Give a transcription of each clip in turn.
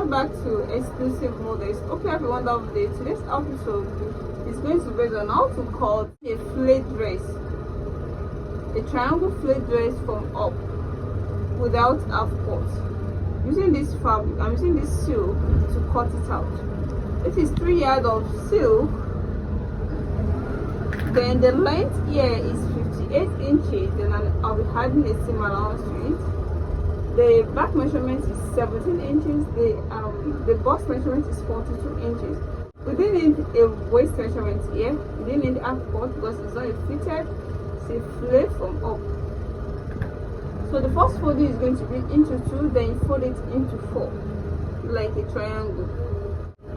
welcome back to Exclusive Models. Hope you have a wonderful day. Today's episode is going to be based on how to cut a flared dress, a triangle flared dress from up without half cut. Using this fabric, I'm using this silk to cut it out. This is 3 yards of silk. Then the length here is 58 inches. Then I'll be adding a seam allowance to it. The back measurement is 17 inches. The bust measurement is 42 inches. We didn't need a waist measurement here. We didn't need half cut because it's not a fitted. It's a flare from up. So the first folding is going to be into 2, then you fold it into 4, like a triangle.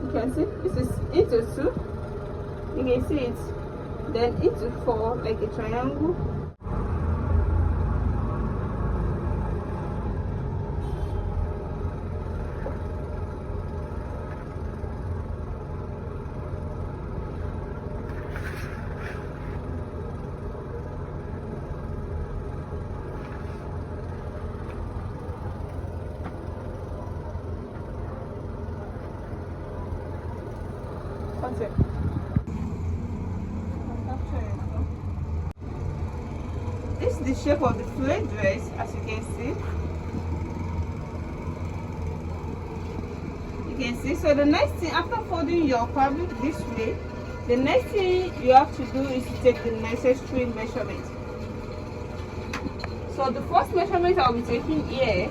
You can see this is into 2. You can see it. Then into 4, like a triangle. That's it. This is the shape of the flared dress, as you can see. You can see. So the next thing, after folding your fabric this way, the next thing you have to do is to take the necessary measurement. So the first measurement I'll be taking here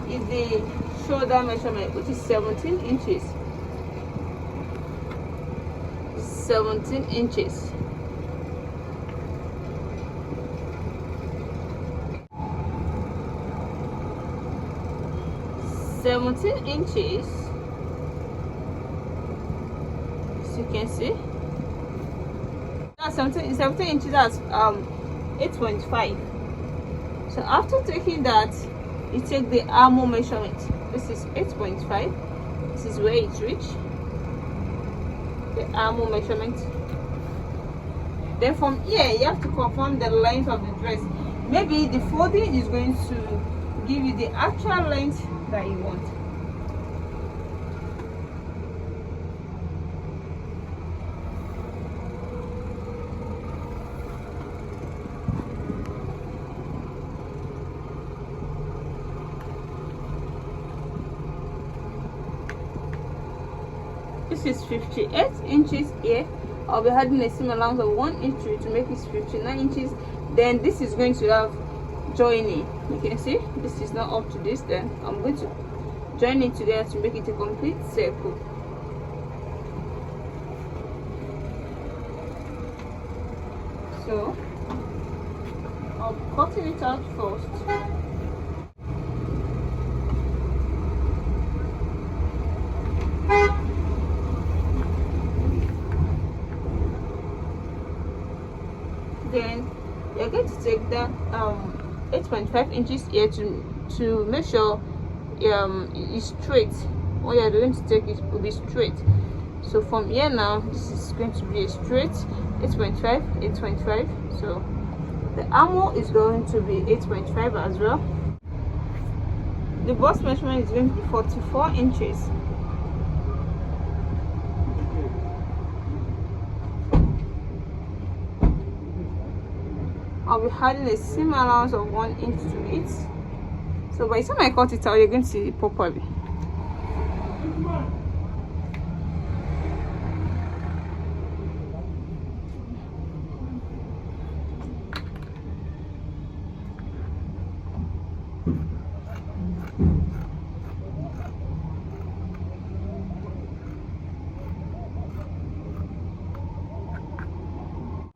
is the shoulder measurement, which is 17 inches. 17 inches. As you can see, that's 17 inches. That's 8.5. So after taking that, you take the armhole measurement. This is 8.5. This is where it's reached, the armhole measurement. Then from here you have to confirm the length of the dress. Maybe the folding is going to give you the actual length that you want. This is 58 inches here. I'll be adding a seam allowance of 1 inch to make it 59 inches. Then this is going to have joining. You can see this is not up to this. Then I'm going to join it together to make it a complete circle. So I'll be cutting it out first. Then you're going to take that 8.5 inches here to make sure it's straight. What you're going to take it will be straight. So from here now, this is going to be a straight 8.5. So the armhole is going to be 8.5 as well. The bust measurement is going to be 44 inches. I'll be adding a seam allowance of 1 inch to it. So by the time I cut it out, you're going to see it properly.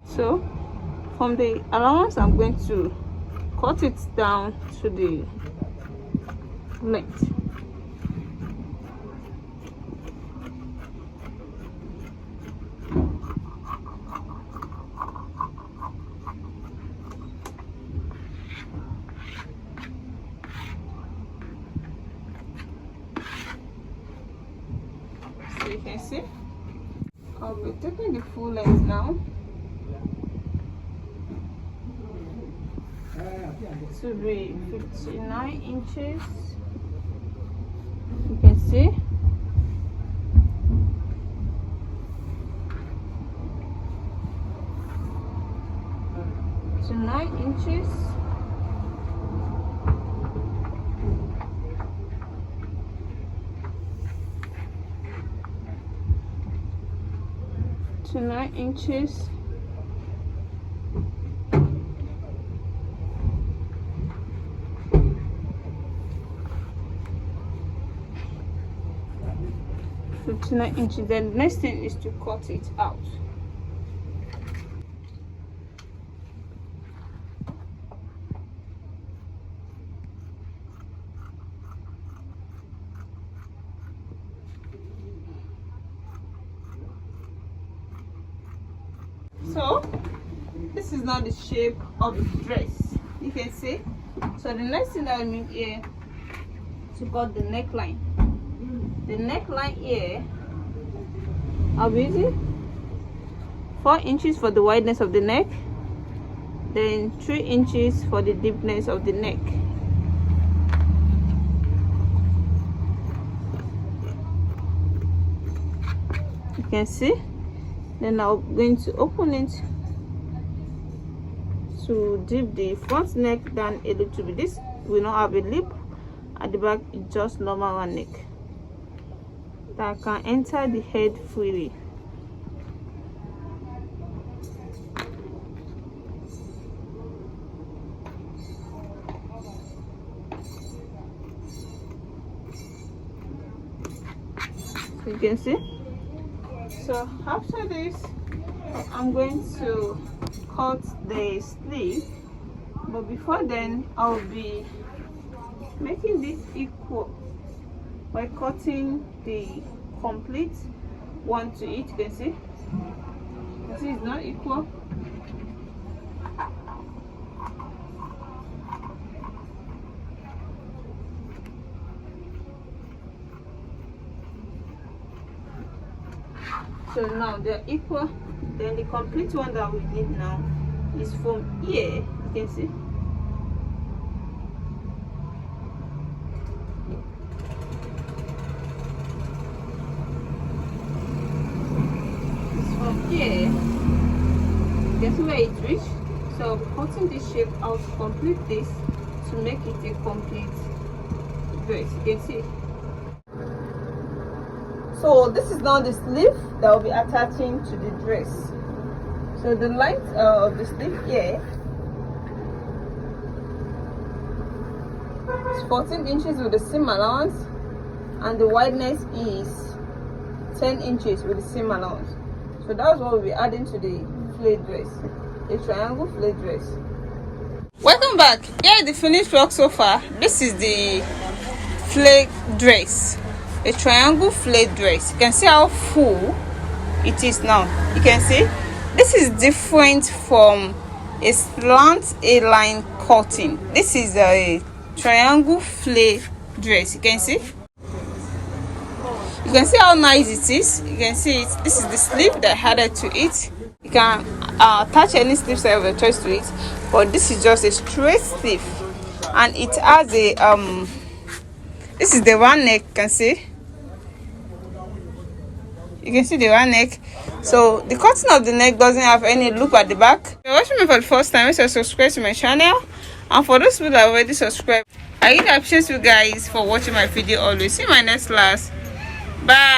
So from the allowance, I'm going to cut it down to the length. So you can see, I'll be taking the full length now. To be 59 inches. You can see. To 9 inches. To 9 inches. To 9 inches. Then the next thing is to cut it out. So this is now the shape of the dress, you can see. So the next thing that I mean here to cut the neckline. The neckline here, I'll be using 4 inches for the wideness of the neck, then 3 inches for the deepness of the neck. You can see. Then I'm going to open it to dip the front neck down a little bit. This will not have a lip at the back, it's just normal neck that can enter the head freely. So you can see. So after this, I'm going to cut the sleeve, but before then I'll be making this equal by cutting the complete one to each. You can see it's not equal. So now they're equal. Then the complete one that we need now is from here. You can see. It's from here. You can see where it reached. So I'm cutting this shape out to complete this to make it a complete dress. You can see. So this is now the sleeve that will be attaching to the dress. So the length of the sleeve here is 14 inches with the seam allowance, and the wideness is 10 inches with the seam allowance. So that's what we'll be adding to the flared dress, a triangle flared dress. Welcome back. Here is the finished work so far. This is the flared dress, a triangle flared dress. You can see how full it is now. You can see this is different from a slant A-line cutting. This is a triangle flared dress. You can see. You can see how nice it is. You can see it. This is the sleeve that I added to it. You can attach any sleeve style of your choice to it, but this is just a straight sleeve, and it has a this is the round neck. You can see. You can see the round neck. So the cutting of the neck doesn't have any loop at the back. If you're watching me for the first time, make sure to subscribe to my channel, and for those people that are already subscribed, I really appreciate you guys for watching my video always. See you in my next class. Bye.